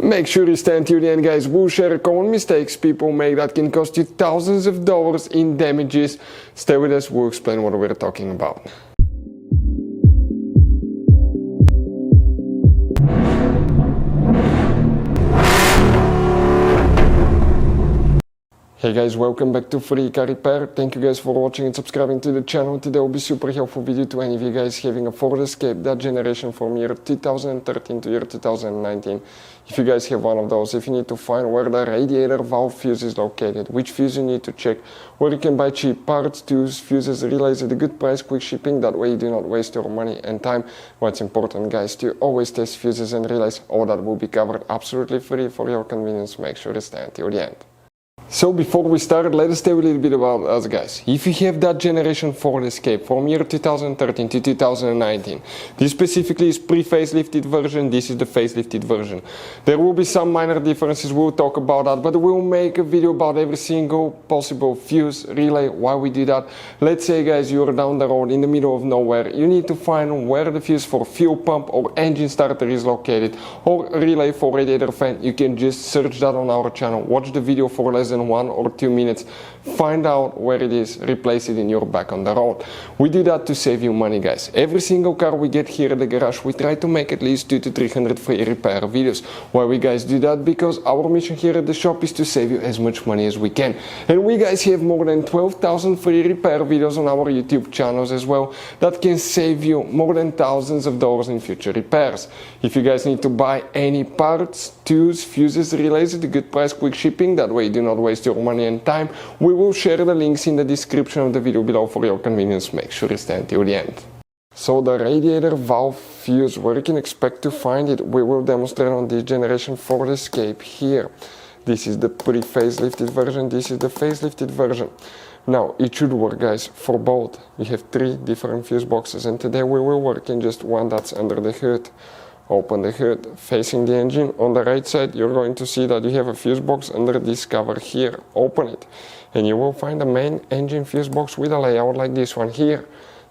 Make sure you stay until the end, guys. We'll share common mistakes people make that can cost you thousands of dollars in damages. Stay with us, we'll explain what we're talking about. Hey guys, welcome back to Free Car Repair. Thank you guys for watching and subscribing to the channel. Today will be super helpful video to any of you guys having a Ford Escape, that generation from year 2013 to year 2019. If you guys have one of those, if you need to find where the radiator valve fuse is located, which fuse you need to check, where you can buy cheap parts, tools, fuses, relays at a good price, quick shipping, that way you do not waste your money and time. What's important, guys, to always test fuses and relays. All that will be covered absolutely free for your convenience. Make sure to stay until the end. So before we start, let us tell you a little bit about us, guys. If you have that generation Ford Escape from year 2013 to 2019, this specifically is pre-facelifted version, this is the facelifted version. There will be some minor differences, we'll talk about that, but we'll make a video about every single possible fuse, relay, why we do that. Let's say, guys, you're down the road in the middle of nowhere, you need to find where the fuse for fuel pump or engine starter is located, or relay for radiator fan. You can just search that on our channel, watch the video for less than 1 or 2 minutes, find out where it is, replace it in your back on the road. We do that to save you money, guys. Every single car we get here at the garage, we try to make at least 200 to 300 free repair videos. Why we guys do that? Because our mission here at the shop is to save you as much money as we can. And we guys have more than 12,000 free repair videos on our YouTube channels as well that can save you more than thousands of dollars in future repairs. If you guys need to buy any parts, tools, fuses, relays at a good price, quick shipping, that way you do not waste your money and time, we will share the links in the description of the video below for your convenience. Make sure you stay until the end. So the radiator valve fuse, where you can expect to find it, we will demonstrate on this generation Ford Escape here. This is the pre-facelifted version, this is the facelifted version. Now it should work, guys, for both. You have 3 different fuse boxes, and today we will work in just one that's under the hood. Open the hood, facing the engine. On the right side, you're going to see that you have a fuse box under this cover here. Open it, and you will find the main engine fuse box with a layout like this one here.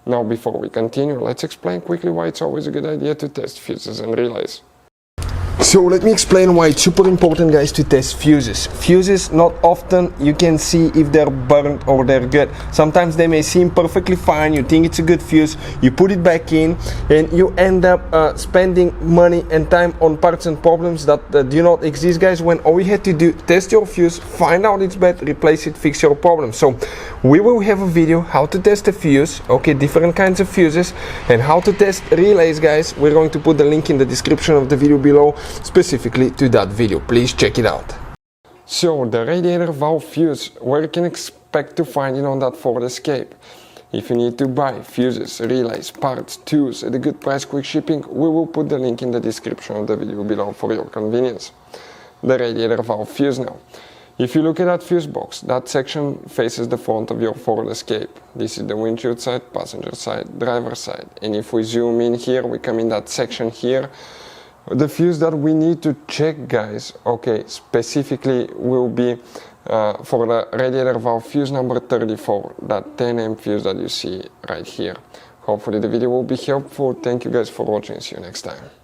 Now, before we continue, let's explain quickly why it's always a good idea to test fuses and relays. So let me explain why it's super important, guys, to test fuses. Fuses, not often you can see if they're burnt or they're good. Sometimes they may seem perfectly fine, you think it's a good fuse, you put it back in, and you end up spending money and time on parts and problems that do not exist, guys, when all you had to do, test your fuse, find out it's bad, replace it, fix your problem. So we will have a video how to test a fuse, okay, different kinds of fuses, and how to test relays, guys. We're going to put the link in the description of the video below, specifically to that video. Please check it out. So the radiator valve fuse, where you can expect to find it on that Ford Escape. If you need to buy fuses, relays, parts, tools at a good price, quick shipping, we will put the link in the description of the video below for your convenience. The radiator valve fuse now. If you look at that fuse box, that section faces the front of your Ford Escape. This is the windshield side, passenger side, driver side. And if we zoom in here, we come in that section here. The fuse that we need to check, guys, okay, specifically will be for the radiator valve fuse number 34, that 10 fuse that you see right here. Hopefully the video will be helpful. Thank you guys for watching. See you next time.